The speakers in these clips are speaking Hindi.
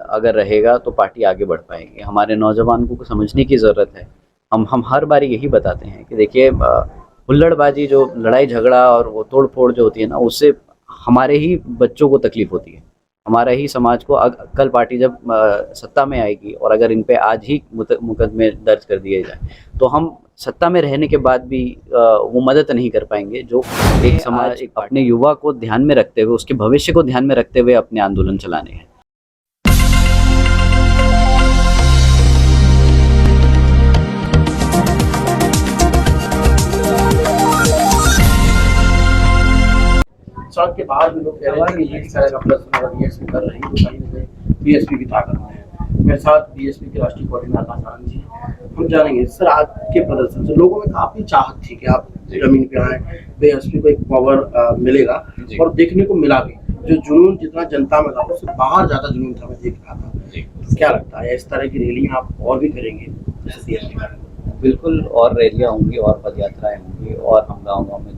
अगर रहेगा तो पार्टी आगे बढ़ पाएगी। हमारे नौजवान को समझने की ज़रूरत है। हम हर बार यही बताते हैं कि देखिए हुल्लड़बाजी, जो लड़ाई झगड़ा और वो तोड़ फोड़ जो होती है ना, उससे हमारे ही बच्चों को तकलीफ होती है, हमारा ही समाज को। कल पार्टी जब सत्ता में आएगी और अगर इन पे आज ही मुकदमे दर्ज कर दिए जाए तो हम सत्ता में रहने के बाद भी वो मदद नहीं कर पाएंगे जो एक समाज एक अपने युवा को ध्यान में रखते हुए, उसके भविष्य को ध्यान में रखते हुए अपने आंदोलन चलाने हैं। साथ के बाहर भी लोग कह रहे हैं कि ये तरह का प्रश्न अगर बीएसपी कर रही है तो कहीं ना कहीं बीएसपी की ताकत है। मेरे साथ बीएसपी के राष्ट्रीय कोऑर्डिनेटर आकाश आनंद जी, हम जानेंगे सर, आज के प्रदर्शन से लोगों में काफी चाहत थी कि आप जमीन पे आए, बीएसपी को एक पावर मिलेगा और देखने को मिला भी। जो जुनून जितना जनता में था उससे बाहर ज्यादा जुनून था, मैं देख रहा था। तो क्या लगता है इस तरह की रैलियां आप और भी करेंगे बीएसपी का? बिल्कुल, और रैलियाँ होंगी और पद यात्राएँ होंगी और हम गाँव-गाँव में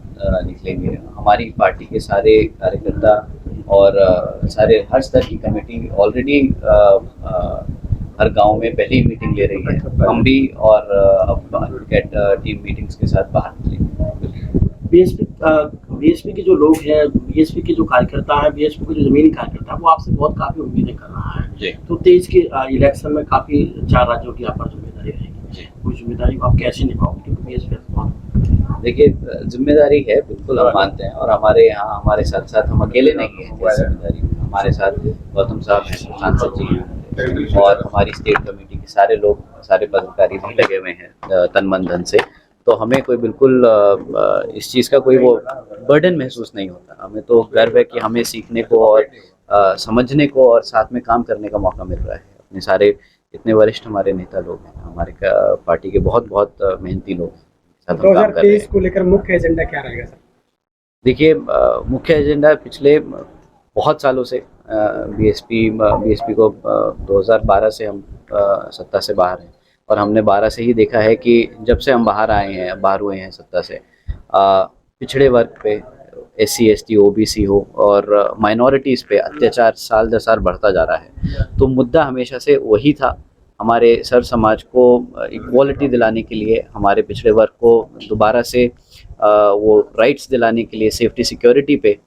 निकलेंगे। हमारी पार्टी के सारे कार्यकर्ता और सारे हर स्तर की कमेटी ऑलरेडी हर गांव में पहले ही मीटिंग ले रही है। हम भी और अब टीम मीटिंग्स के साथ बाहर निकलेंगे। बीएसपी के जो लोग हैं, बीएसपी के जो कार्यकर्ता हैं, बीएसपी के जो जमीनी कार्यकर्ता है, वो आपसे बहुत काफी उम्मीदें कर रहा है। तो 23 के इलेक्शन में काफी 4 राज्यों की आप पर जिम्मेदारी रहेगी, वो जिम्मेदारी को आप कैसे निभाओगे? क्योंकि बीएसपी बहुत, देखिए, जिम्मेदारी है, बिल्कुल हम मानते हैं और हमारे यहाँ हमारे साथ साथ हम अकेले नहीं हैं जिम्मेदारी। हमारे साथ गौतम साहब हैं, सांसद जी हैं और हमारी स्टेट कमेटी के सारे लोग, सारे पदाधिकारी भी लगे हुए हैं तन मन धन से। तो हमें कोई बिल्कुल इस चीज़ का कोई वो बर्डन महसूस नहीं होता। हमें तो गर्व है कि हमें सीखने को और समझने को और साथ में काम करने का मौका मिल रहा है। अपने सारे इतने वरिष्ठ हमारे नेता लोग हैं, हमारे पार्टी के बहुत मेहनती लोग हैं। 2023 को लेकर मुख्य एजेंडा क्या रहेगा सर? देखिए, मुख्य एजेंडा पिछले बहुत सालों से बीएसपी को 2012 से हम सत्ता से बाहर हैं और हमने 12 से ही देखा है कि जब से हम बाहर हुए हैं सत्ता से, पिछड़े वर्ग पे, SC ST OBC हो और माइनॉरिटीज़ पे अत्याचार साल दर साल बढ़ता जा रहा है। तो मुद्दा हमेशा से वही था, हमारे सर समाज को इक्वालिटी दिलाने के लिए, हमारे पिछड़े वर्ग को दोबारा से वो राइट्स दिलाने के लिए, सेफ्टी सिक्योरिटी पे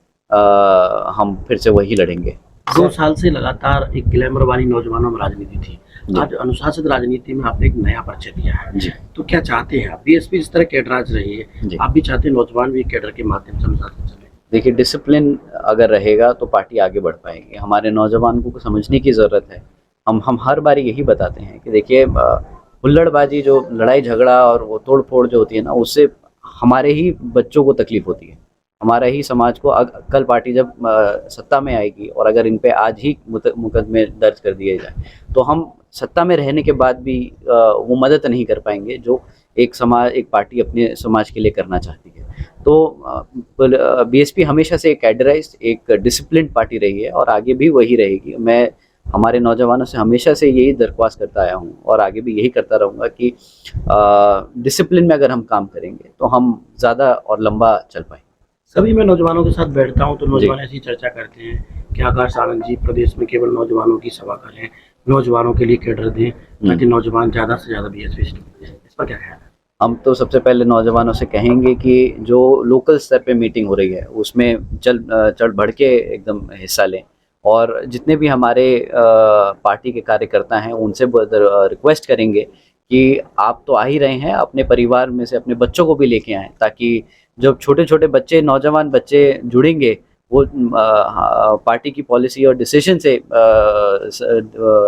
हम फिर से वही लड़ेंगे। 2 साल से लगातार एक ग्लैमर वाली नौजवानों में राजनीति थी, आज अनुशासित राजनीति में आपने एक नया परिचय दिया है। तो क्या चाहते हैं आप? बीएसपी इस तरह कैडराज रही है, आप भी चाहते हैं नौजवान भी कैडर के माध्यम से अनुशासित चले? देखिए, डिसिप्लिन अगर रहेगा तो पार्टी आगे बढ़ पाएगी। हमारे नौजवान को समझने की ज़रूरत है। हम हर बार यही बताते हैं कि देखिए हुल्लड़बाजी, जो लड़ाई झगड़ा और वो तोड़ फोड़ जो होती है ना, उससे हमारे ही बच्चों को तकलीफ होती है, हमारा ही समाज को। कल पार्टी जब सत्ता में आएगी और अगर इन पे आज ही मुकदमे दर्ज कर दिए जाए तो हम सत्ता में रहने के बाद भी वो मदद नहीं कर पाएंगे जो एक पार्टी अपने समाज के लिए करना चाहती है। तो बीएसपी हमेशा से एक कैडराइज्ड, एक डिसिप्लिन्ड पार्टी रही है और आगे भी वही रहेगी। मैं हमारे नौजवानों से हमेशा से यही दरख्वास्त करता आया हूँ और आगे भी यही करता रहूँगा कि डिसिप्लिन में अगर हम काम करेंगे तो हम ज़्यादा और लंबा चल पाएंगे। सभी मैं नौजवानों के साथ बैठता हूं तो नौजवान ऐसी चर्चा करते हैं कि आकाश आनंद जी प्रदेश में केवल नौजवानों की सभा करें, नौजवानों के लिए कैडर दें ताकि नौजवान ज़्यादा से ज़्यादा बीएसपी। इस पर क्या ख्याल है? हम तो सबसे पहले नौजवानों से कहेंगे कि जो लोकल स्तर पे मीटिंग हो रही है उसमें चढ़ बढ़ के एकदम हिस्सा लें और जितने भी हमारे पार्टी के कार्यकर्ता हैं उनसे रिक्वेस्ट करेंगे कि आप तो आ ही रहे हैं, अपने परिवार में से अपने बच्चों को भी लेके आएँ, ताकि जब छोटे छोटे बच्चे, नौजवान बच्चे जुड़ेंगे वो पार्टी की पॉलिसी और डिसीजन से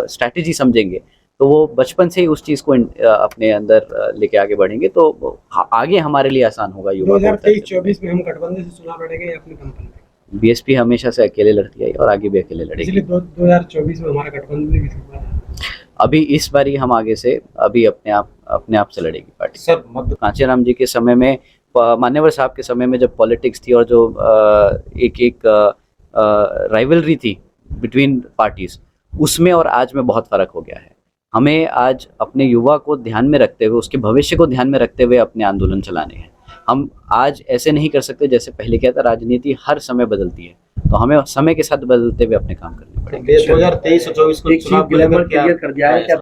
स्ट्रैटेजी समझेंगे तो वो बचपन से ही उस चीज़ को अपने अंदर लेके आगे बढ़ेंगे तो आगे हमारे लिए आसान होगा। 2023-24 में हम गठबंधन से चुनाव लड़ेंगे या अपनी कंपनी में? बीएसपी हमेशा से अकेले लड़ती है और आगे भी अकेले लड़ेगी। इसलिए 2024 में हमारा गठबंधन भी अभी इस बारी हम आगे से अभी अपने आप से लड़ेगी पार्टी। सर, कांचीराम जी के समय में, मान्यवर साहब के समय में जब पॉलिटिक्स थी और जो एक राइवलरी थी बिटवीन पार्टीज, उसमें और आज में बहुत फ़र्क हो गया है। हमें आज अपने युवा को ध्यान में रखते हुए, उसके भविष्य को ध्यान में रखते हुए अपने आंदोलन चलाने हैं। हम आज ऐसे नहीं कर सकते जैसे पहले क्या था, राजनीति हर समय बदलती है, तो हमें समय के साथ बदलते हुए अपने काम करने पड़ेंगे। 2023 और 24 को एक चीज चुनाव को ग्लैमर लेकर क्या क्लियर कर दिया है कि